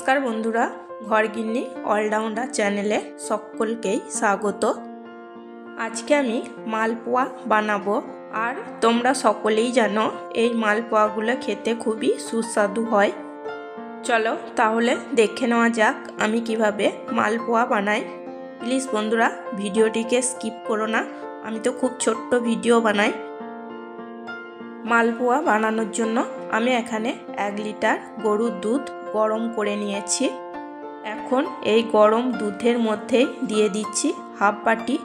नमस्कार बंधुरा घरगिन्नी अलराउंडार चैनेले सकलकेई स्वागत। आज के आमी मालपोया बानाबो और तोमरा सकलेई जानो এই মালপোয়াগুলো খেতে খুবই সুস্বাদু হয়। চলো তাহলে দেখে নেওয়া যাক আমি কিভাবে মালপোয়া বানাই। প্লিজ বন্ধুরা ভিডিওটিকে স্কিপ করো না, আমি তো খুব ছোট্ট ভিডিও বানাই। মালপোয়া বানানোর জন্য আমি এখানে 1 লিটার গরুর দুধ গরম করে নিয়েছি। এখন এই গরম দুধের মধ্যে দিয়ে দিচ্ছি হাফ বাটি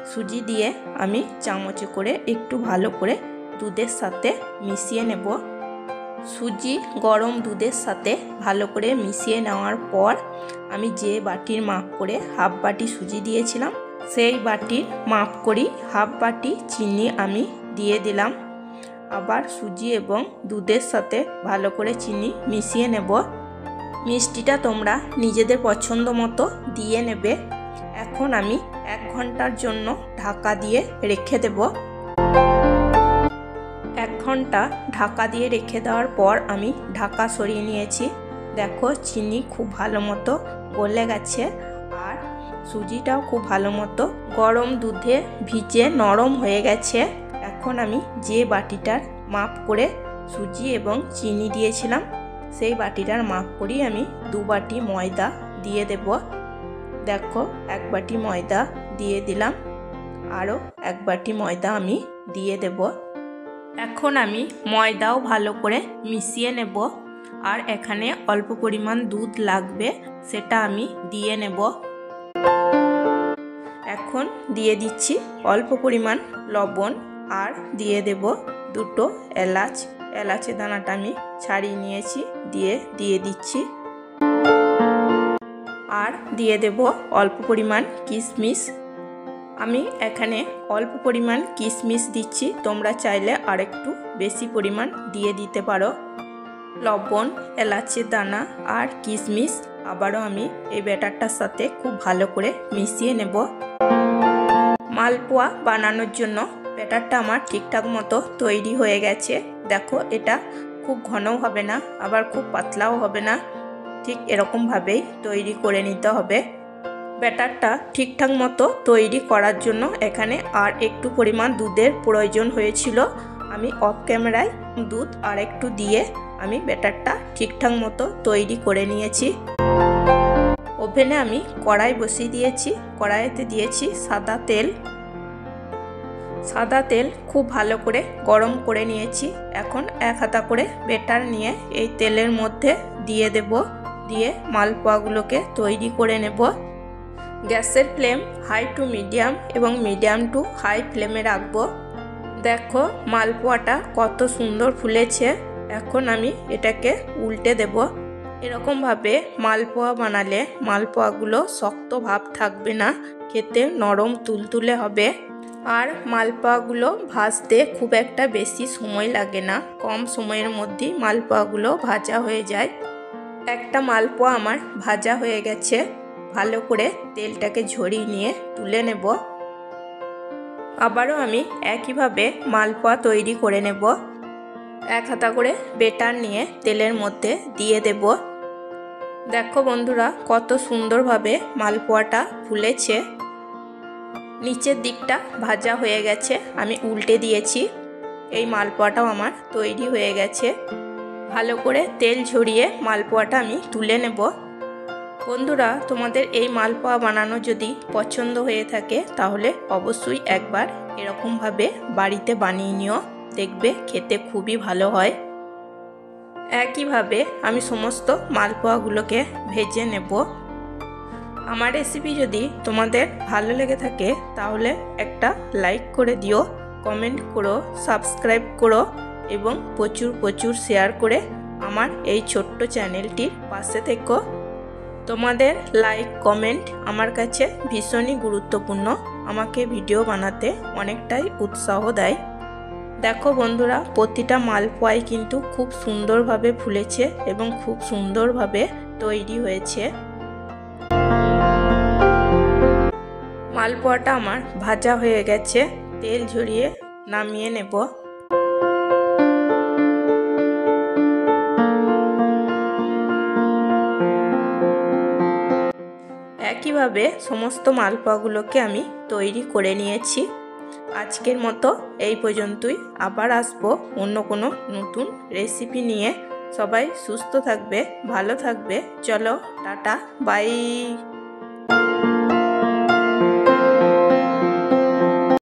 সুজি দিয়ে আমি চামচে করে একটু ভালো করে দুধের সাথে মিশিয়ে নেব। সুজি গরম দুধের সাথে ভালো করে মিশিয়ে নেওয়ার পর আমি যে বাটির মাপ করে হাফ বাটি সুজি দিয়েছিলাম সেই বাটির মাপ করি হাফ বাটি চিনি আমি দিয়ে দিলাম। আবার সুজি এবং দুধের সাথে ভালো করে চিনি মিশিয়ে নেব। মিষ্টিটা তোমরা নিজেদের পছন্দ মতো দিয়ে নেবে। এখন আমি 1 ঘন্টার জন্য ঢাকা দিয়ে রেখে দেব। 1 ঘন্টা ঢাকা দিয়ে রেখে দেওয়ার পর আমি ঢাকা সরিয়ে নিয়েছি। দেখো চিনি খুব ভালো মতো গলে গেছে আর সুজিটাও খুব ভালো মতো গরম দুধে ভিজে নরম হয়ে গেছে। এখন আমি যে বাটিটার মাপ করে সুজি এবং চিনি দিয়েছিলাম সেই বাটিটার মাপ করি আমি 2 বাটি ময়দা দিয়ে দেব। দেখো 1 বাটি ময়দা দিয়ে দিলাম, আরও 1 বাটি ময়দা আমি দিয়ে দেব। এখন আমি ময়দাও ভালো করে মিশিয়ে নেব আর এখানে অল্প পরিমাণ দুধ লাগবে সেটা আমি দিয়ে নেব। এখন দিয়ে দিচ্ছি অল্প পরিমাণ লবণ আর দিয়ে দেব 2টো এলাচ। এলাচের দানাটা আমি ছাড়িয়ে নিয়েছি, দিয়ে দিচ্ছি। আর দিয়ে দেব অল্প পরিমাণ কিশমিশ। আমি এখানে অল্প পরিমাণ কিশমিশ দিচ্ছি, তোমরা চাইলে আরেকটু বেশি পরিমাণ দিয়ে দিতে পারো। লবণ, এলাচের দানা আর কিশমিশ আবারও আমি এই ব্যাটারটার সাথে খুব ভালো করে মিশিয়ে নেব। মালপোয়া বানানোর জন্য ব্যাটারটা আমার ঠিকঠাক মতো তৈরি হয়ে গেছে। দেখো এটা খুব ঘনও হবে না আবার খুব পাতলাও হবে না, ঠিক এরকমভাবেই তৈরি করে নিতে হবে। ব্যাটারটা ঠিকঠাক মতো তৈরি করার জন্য এখানে আর একটু পরিমাণ দুধের প্রয়োজন হয়েছিল। আমি অফ ক্যামেরায় দুধ আর একটু দিয়ে আমি ব্যাটারটা ঠিকঠাক মতো তৈরি করে নিয়েছি। ওভেনে আমি কড়াই বসিয়ে দিয়েছি, কড়াইতে দিয়েছি সাদা তেল। সাদা তেল খুব ভালো করে গরম করে নিয়েছি। এখন 1 হাতা করে ব্যাটার নিয়ে এই তেলের মধ্যে দিয়ে দেব, দিয়ে মালপোয়াগুলোকে তৈরি করে নেব। গ্যাসের ফ্লেম হাই টু মিডিয়াম এবং মিডিয়াম টু হাই ফ্লেমে রাখবো। দেখো মালপোয়াটা কত সুন্দর ফুলেছে। এখন আমি এটাকে উল্টে দেব। এরকমভাবে মালপোয়া বানালে মালপোয়াগুলো শক্ত ভাব থাকবে না, খেতে নরম তুলতুলে হবে। আর মালপোয়াগুলো ভাজতে খুব একটা বেশি সময় লাগে না, কম সময়ের মধ্যেই মালপোয়াগুলো ভাজা হয়ে যায়। একটা মালপোয়া আমার ভাজা হয়ে গেছে। ভালো করে তেলটাকে ঝরিয়ে নিয়ে তুলে নেব। আবারও আমি একইভাবে মালপোয়া তৈরি করে নেব। 1 হাতা করে ব্যাটার নিয়ে তেলের মধ্যে দিয়ে দেব। দেখো বন্ধুরা কত সুন্দরভাবে মালপোয়াটা ফুলেছে। নিচের দিকটা ভাজা হয়ে গেছে, আমি উল্টে দিয়েছি। এই মালপোয়াটাও আমার তৈরি হয়ে গেছে। ভালো করে তেল ঝরিয়ে মালপোয়াটা আমি তুলে নেব। বন্ধুরা তোমাদের এই মালপোয়া বানানো যদি পছন্দ হয়ে থাকে তাহলে অবশ্যই একবার এরকমভাবে বাড়িতে বানিয়ে নিও, দেখবে খেতে খুবই ভালো হয়। একইভাবে আমি সমস্ত মালপোয়াগুলোকে ভেজে নেব। আমার রেসিপি যদি তোমাদের ভালো লেগে থাকে তাহলে একটা লাইক করে দিও, কমেন্ট করো, সাবস্ক্রাইব করো এবং প্রচুর শেয়ার করে আমার এই ছোট্ট চ্যানেলটির পাশে থেকো। তোমাদের লাইক কমেন্ট আমার কাছে ভীষণই গুরুত্বপূর্ণ, আমাকে ভিডিও বানাতে অনেকটাই উৎসাহ দেয়। দেখো বন্ধুরা প্রতিটা মালপোয়াই কিন্তু খুব সুন্দরভাবে ফুলেছে এবং খুব সুন্দরভাবে তৈরি হয়েছে। মালপোয়াটা আমার ভাজা হয়ে গেছে, তেল ঝরিয়ে নামিয়ে নেব। একইভাবে সমস্ত মালপোয়াগুলোকে আমি তৈরি করে নিয়েছি। আজকের মতো এই পর্যন্তই। আবার আসবো অন্য কোনো নতুন রেসিপি নিয়ে। সবাই সুস্থ থাকবে, ভালো থাকবে। চলো টাটা, বাই।